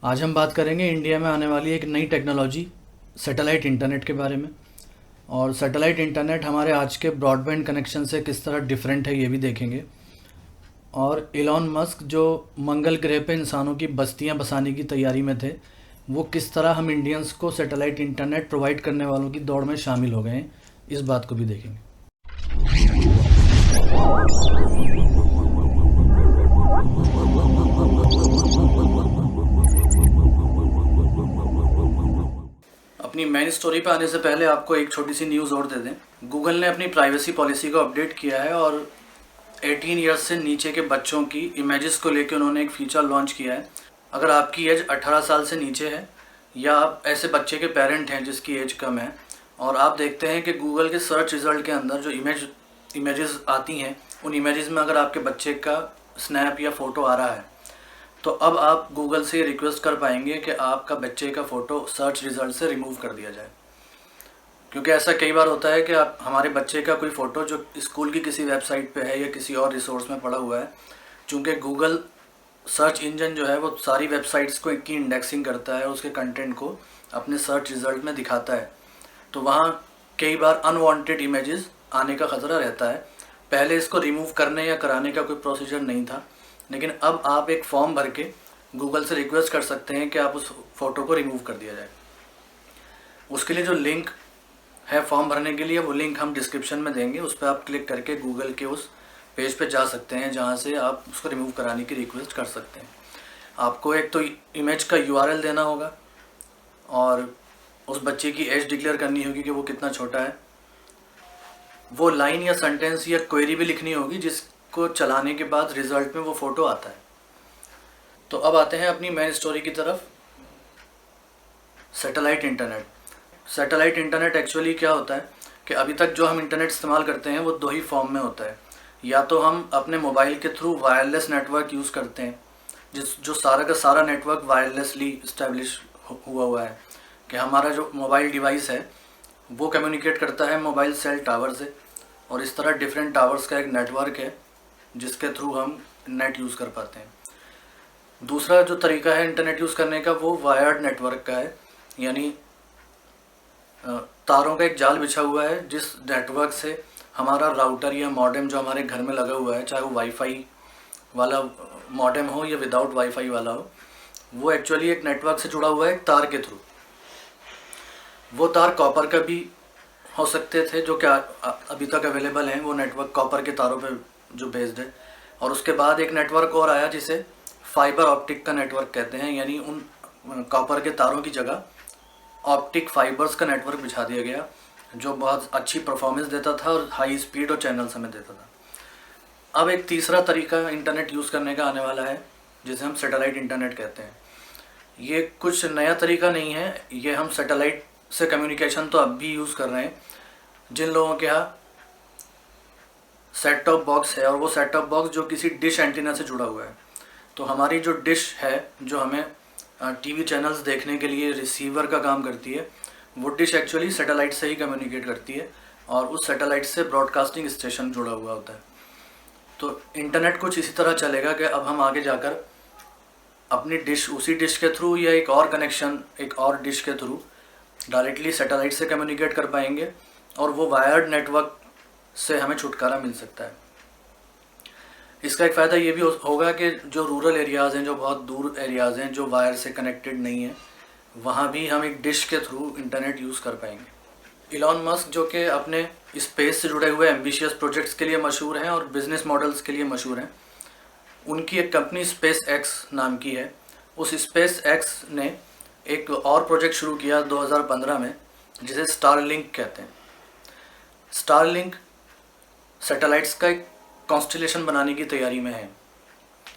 आज हम बात करेंगे इंडिया में आने वाली एक नई टेक्नोलॉजी सैटेलाइट इंटरनेट के बारे में। और सैटेलाइट इंटरनेट हमारे आज के ब्रॉडबैंड कनेक्शन से किस तरह डिफरेंट है ये भी देखेंगे। और इलॉन मस्क जो मंगल ग्रह पे इंसानों की बस्तियां बसाने की तैयारी में थे, वो किस तरह हम इंडियंस को सैटेलाइट इंटरनेट प्रोवाइड करने वालों की दौड़ में शामिल हो गए हैं, इस बात को भी देखेंगे। अपनी मेन स्टोरी पे आने से पहले आपको एक छोटी सी न्यूज़ और दे दें। गूगल ने अपनी प्राइवेसी पॉलिसी को अपडेट किया है और 18 ईयर्स से नीचे के बच्चों की इमेजेस को लेकर उन्होंने एक फीचर लॉन्च किया है। अगर आपकी एज 18 साल से नीचे है या आप ऐसे बच्चे के पेरेंट हैं जिसकी एज कम है और आप देखते हैं कि गूगल के सर्च रिज़ल्ट के अंदर जो इमेजेस आती हैं, उन इमेजेस में अगर आपके बच्चे का स्नैप या फ़ोटो आ रहा है, तो अब आप गूगल से रिक्वेस्ट कर पाएंगे कि आपका बच्चे का फ़ोटो सर्च रिज़ल्ट से रिमूव कर दिया जाए। क्योंकि ऐसा कई बार होता है कि आप हमारे बच्चे का कोई फ़ोटो जो स्कूल की किसी वेबसाइट पे है या किसी और रिसोर्स में पड़ा हुआ है, चूँकि गूगल सर्च इंजन जो है वो सारी वेबसाइट्स को की इंडेक्सिंग करता है, उसके कंटेंट को अपने सर्च रिज़ल्ट में दिखाता है, तो वहाँ कई बार अनवांटेड इमेजेस आने का ख़तरा रहता है। पहले इसको रिमूव करने या कराने का कोई प्रोसीजर नहीं था, लेकिन अब आप एक फॉर्म भर के गूगल से रिक्वेस्ट कर सकते हैं कि आप उस फ़ोटो को रिमूव कर दिया जाए। उसके लिए जो लिंक है फॉर्म भरने के लिए, वो लिंक हम डिस्क्रिप्शन में देंगे, उस पर आप क्लिक करके गूगल के उस पेज पे जा सकते हैं जहाँ से आप उसको रिमूव कराने की रिक्वेस्ट कर सकते हैं। आपको एक तो इमेज का यूआरएल देना होगा और उस बच्चे की एज डिक्लेयर करनी होगी कि वो कितना छोटा है। वो लाइन या सेंटेंस या क्वेरी भी लिखनी होगी जिसको चलाने के बाद रिज़ल्ट में वो फ़ोटो आता है। तो अब आते हैं अपनी मेन स्टोरी की तरफ। Satellite internet. Satellite internet actually क्या होता है कि अभी तक जो हम इंटरनेट इस्तेमाल करते हैं वो दो ही फॉर्म में होता है। या तो हम अपने मोबाइल के थ्रू वायरलेस नेटवर्क यूज़ करते हैं, जो सारा का सारा नेटवर्क वायरलेसली इस्टेब्लिश हुआ है कि हमारा जो मोबाइल डिवाइस है वो कम्युनिकेट करता है मोबाइल सेल टावर से, और इस तरह डिफरेंट टावर्स का एक नेटवर्क है जिसके थ्रू हम नेट यूज़ कर पाते हैं। दूसरा जो तरीका है इंटरनेट यूज़ करने का वो वायर्ड नेटवर्क का है, यानी तारों का एक जाल बिछा हुआ है जिस नेटवर्क से हमारा राउटर या मॉडेम जो हमारे घर में लगा हुआ है, चाहे वो वाईफाई वाला मॉडेम हो या विदाउट वाईफाई वाला हो, वो एक्चुअली एक नेटवर्क से जुड़ा हुआ है एक तार के थ्रू। वो तार कॉपर का भी हो सकते थे जो क्या अभी तक अवेलेबल हैं, वो नेटवर्क कॉपर के तारों पे जो बेस्ड है। और उसके बाद एक नेटवर्क और आया जिसे फाइबर ऑप्टिक का नेटवर्क कहते हैं, यानी उन कॉपर के तारों की जगह ऑप्टिक फाइबर्स का नेटवर्क बिछा दिया गया जो बहुत अच्छी परफॉर्मेंस देता था और हाई स्पीड और चैनल्स हमें देता था। अब एक तीसरा तरीका इंटरनेट यूज़ करने का आने वाला है जिसे हम सैटेलाइट इंटरनेट कहते हैं। ये कुछ नया तरीका नहीं है, ये हम सैटेलाइट से कम्युनिकेशन तो अब भी यूज़ कर रहे हैं। जिन लोगों के यहाँ सेट टॉप बॉक्स है और वो सेट टॉप बॉक्स जो किसी डिश एंटीना से जुड़ा हुआ है, तो हमारी जो डिश है जो हमें टीवी चैनल्स देखने के लिए रिसीवर का काम करती है, वो डिश एक्चुअली सैटेलाइट से ही कम्युनिकेट करती है और उस सैटेलाइट से ब्रॉडकास्टिंग स्टेशन जुड़ा हुआ होता है। तो इंटरनेट कुछ इसी तरह चलेगा कि अब हम आगे जाकर अपनी डिश उसी डिश के थ्रू या एक और कनेक्शन एक और डिश के थ्रू डायरेक्टली सैटेलाइट से कम्युनिकेट कर पाएंगे और वो वायर्ड नेटवर्क से हमें छुटकारा मिल सकता है। इसका एक फ़ायदा ये भी होगा कि जो रूरल एरियाज़ हैं, जो बहुत दूर एरियाज़ हैं, जो वायर से कनेक्टेड नहीं हैं, वहाँ भी हम एक डिश के थ्रू इंटरनेट यूज़ कर पाएंगे। इलॉन मस्क जो कि अपने स्पेस से जुड़े हुए एम्बिशियस प्रोजेक्ट्स के लिए मशहूर हैं और बिज़नेस मॉडल्स के लिए मशहूर हैं, उनकी एक कंपनी स्पेस एक्स नाम की है। उस स्पेस एक्स ने एक और प्रोजेक्ट शुरू किया 2015 में जिसे स्टारलिंक कहते हैं। स्टारलिंक सैटेलाइट्स का एक कॉन्स्टेलेशन बनाने की तैयारी में है।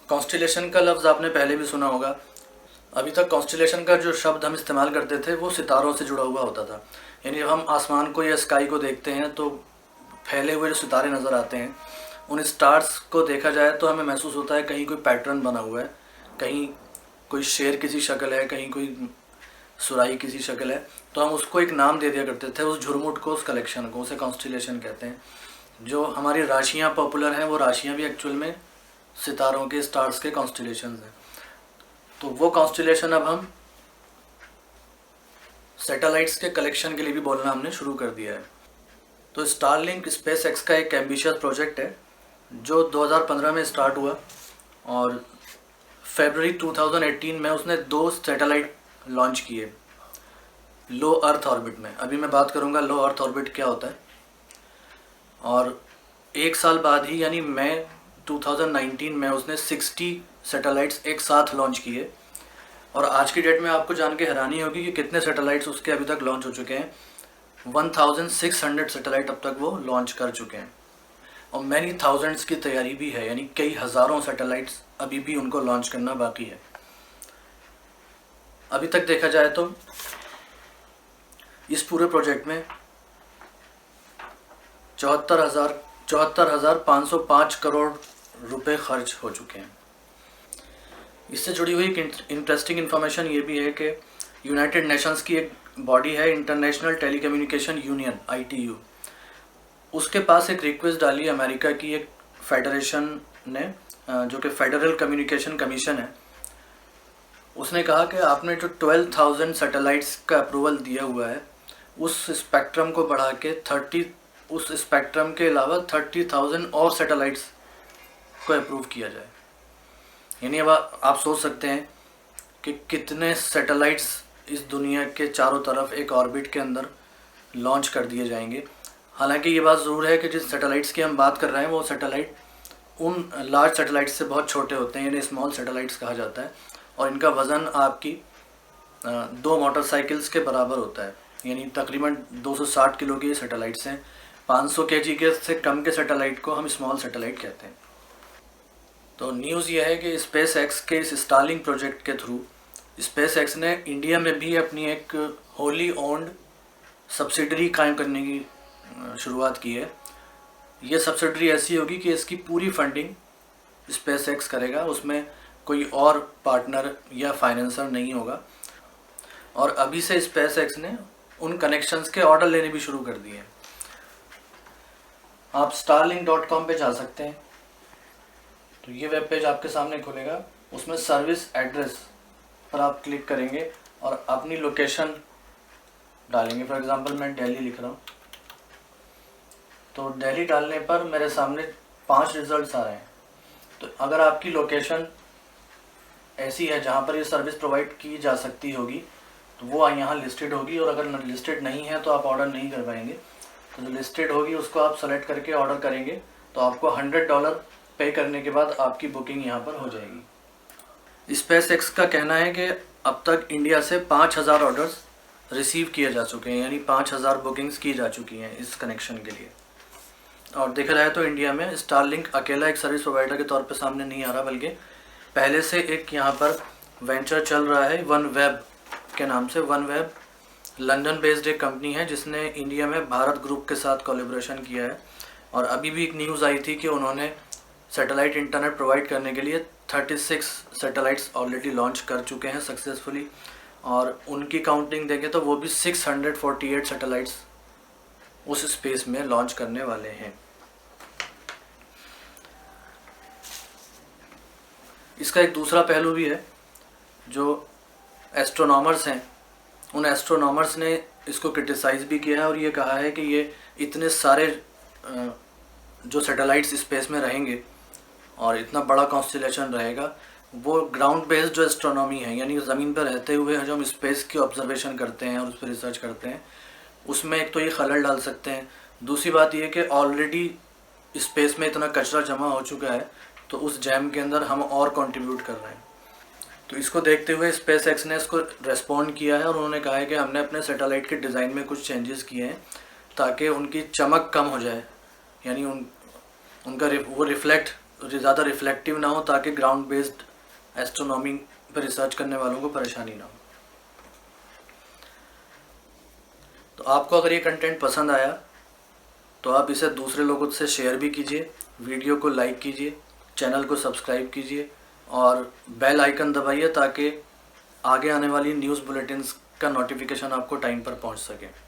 कॉन्स्टेलेशन का लफ्ज़ आपने पहले भी सुना होगा। अभी तक कॉन्स्टेलेशन का जो शब्द हम इस्तेमाल करते थे वो सितारों से जुड़ा हुआ होता था, यानी जब हम आसमान को या स्काई को देखते हैं तो फैले हुए जो सितारे नज़र आते हैं, उन स्टार्स को देखा जाए तो हमें महसूस होता है कहीं कोई पैटर्न बना हुआ है, कहीं कोई शेर किसी शक्ल है, कहीं कोई सुराही किसी शक्ल है, तो हम उसको एक नाम दे दिया करते थे, उस झुरमुट को, उस कलेक्शन को, उसे कॉन्स्टेलेशन कहते हैं। जो हमारी राशियाँ पॉपुलर हैं वो राशियाँ भी एक्चुअल में सितारों के, स्टार्स के कॉन्स्टेलेशंस हैं। तो वो कॉन्स्टेलेशन अब हम सैटेलाइट्स के कलेक्शन के लिए भी बोलना हमने शुरू कर दिया है। तो स्टारलिंक स्पेसएक्स का एक एम्बिशियस प्रोजेक्ट है जो 2015 में स्टार्ट हुआ और फरवरी 2018 में उसने 2 सैटेलाइट लॉन्च किए लो अर्थ ऑर्बिट में। अभी मैं बात करूंगा लो अर्थ ऑर्बिट क्या होता है। और 1 साल बाद ही यानी मई 2019 में उसने 60 सैटेलाइट्स एक साथ लॉन्च किए। और आज की डेट में आपको जान के हैरानी होगी कि कितने सैटेलाइट्स उसके अभी तक लॉन्च हो चुके हैं। 1600 सैटेलाइट अब तक वो लॉन्च कर चुके हैं और मैनी थाउजेंड्स की तैयारी भी है, यानी कई हज़ारों सैटेलाइट्स अभी भी उनको लॉन्च करना बाकी है। अभी तक देखा जाए तो इस पूरे प्रोजेक्ट में 74,505 करोड़ रुपए खर्च हो चुके हैं। इससे जुड़ी हुई एक इंटरेस्टिंग इन्फॉर्मेशन ये भी है कि यूनाइटेड नेशंस की एक बॉडी है इंटरनेशनल टेलीकम्युनिकेशन यूनियन ITU, उसके पास एक रिक्वेस्ट डाली अमेरिका की एक फेडरेशन ने जो कि फेडरल कम्युनिकेशन कमीशन है। उसने कहा कि आपने जो 12,000 सैटेलाइट्स का अप्रूवल दिया हुआ है उस स्पेक्ट्रम को बढ़ा के उस स्पेक्ट्रम के अलावा 30,000 और सैटेलाइट्स को अप्रूव किया जाए। यानी अब आप सोच सकते हैं कि कितने सैटेलाइट्स इस दुनिया के चारों तरफ एक ऑर्बिट के अंदर लॉन्च कर दिए जाएंगे। हालांकि ये बात ज़रूर है कि जिस सैटेलाइट्स की हम बात कर रहे हैं वो सैटेलाइट उन लार्ज सैटेलाइट्स से बहुत छोटे होते हैं, यानी स्मॉल सैटेलाइट्स कहा जाता है। और इनका वज़न आपकी 2 मोटरसाइकिल्स के बराबर होता है, यानी तकरीबन 260 किलो की सैटेलाइट्स हैं। 500 kg के से कम के सैटेलाइट को हम स्मॉल सैटेलाइट कहते हैं। तो न्यूज़ ये है कि स्पेसएक्स के इस स्टारलिंक प्रोजेक्ट के थ्रू स्पेसएक्स ने इंडिया में भी अपनी एक होली ओन्ड सब्सिडरी कायम करने की शुरुआत की है। ये सब्सिडरी ऐसी होगी कि इसकी पूरी फंडिंग स्पेसएक्स करेगा, उसमें कोई और पार्टनर या फाइनेंसर नहीं होगा। और अभी से स्पेसएक्स ने उन कनेक्शंस के ऑर्डर लेने भी शुरू कर दिए हैं। आप starlink.com पे जा सकते हैं। तो ये वेब पेज आपके सामने खुलेगा, उसमें सर्विस एड्रेस पर आप क्लिक करेंगे और अपनी लोकेशन डालेंगे। फॉर एग्जांपल मैं दिल्ली लिख रहा हूँ, तो दिल्ली डालने पर मेरे सामने 5 रिजल्ट्स आ रहे हैं। तो अगर आपकी लोकेशन ऐसी है जहाँ पर ये सर्विस प्रोवाइड की जा सकती होगी तो वो यहाँ लिस्टेड होगी, और अगर लिस्टेड नहीं है तो आप ऑर्डर नहीं कर पाएंगे। तो जो लिस्टेड होगी उसको आप सेलेक्ट करके ऑर्डर करेंगे तो आपको $100 पे करने के बाद आपकी बुकिंग यहाँ पर हो जाएगी। स्पेसएक्स का कहना है कि अब तक इंडिया से 5,000 ऑर्डर्स रिसीव किए जा चुके हैं, यानी 5,000 बुकिंग्स की जा चुकी हैं इस कनेक्शन के लिए। और देखा जाए तो इंडिया में स्टारलिंक अकेला एक सर्विस प्रोवाइडर के तौर पे सामने नहीं आ रहा, बल्कि पहले से एक यहाँ पर वेंचर चल रहा है OneWeb के नाम से। OneWeb लंदन बेस्ड एक कंपनी है जिसने इंडिया में भारत ग्रुप के साथ कोलैबोरेशन किया है। और अभी भी एक न्यूज़ आई थी कि उन्होंने सैटेलाइट इंटरनेट प्रोवाइड करने के लिए 36 सैटेलाइट्स ऑलरेडी लॉन्च कर चुके हैं सक्सेसफुली, और उनकी काउंटिंग देखें तो वो भी 648 सैटेलाइट्स उस स्पेस में लॉन्च करने वाले हैं। इसका एक दूसरा पहलू भी है, जो एस्ट्रोनॉमर्स हैं उन एस्ट्रोनॉमर्स ने इसको क्रिटिसाइज़ भी किया है और ये कहा है कि ये इतने सारे जो सैटेलाइट्स स्पेस में रहेंगे और इतना बड़ा कॉन्स्टेलेशन रहेगा, वो ग्राउंड बेस्ड जो एस्ट्रोनॉमी है, यानी ज़मीन पर रहते हुए जो हम स्पेस की ऑब्जर्वेशन करते हैं और उस पर रिसर्च करते हैं, उसमें एक तो ये खलल डाल सकते हैं। दूसरी बात ये कि ऑलरेडी स्पेस में इतना कचरा जमा हो चुका है, तो उस जैम के अंदर हम और कंट्रीब्यूट कर रहे हैं। तो इसको देखते हुए स्पेसएक्स ने इसको रेस्पॉन्ड किया है और उन्होंने कहा है कि हमने अपने सैटेलाइट के डिज़ाइन में कुछ चेंजेस किए हैं ताकि उनकी चमक कम हो जाए, यानी उनका वो ज़्यादा रिफ्लेक्टिव ना हो, ताकि ग्राउंड बेस्ड एस्ट्रोनॉमी पर रिसर्च करने वालों को परेशानी ना हो। तो आपको अगर ये कंटेंट पसंद आया तो आप इसे दूसरे लोगों से शेयर भी कीजिए, वीडियो को लाइक कीजिए, चैनल को सब्सक्राइब कीजिए और बेल आइकन दबाइए ताकि आगे आने वाली न्यूज़ बुलेटिन्स का नोटिफिकेशन आपको टाइम पर पहुंच सके।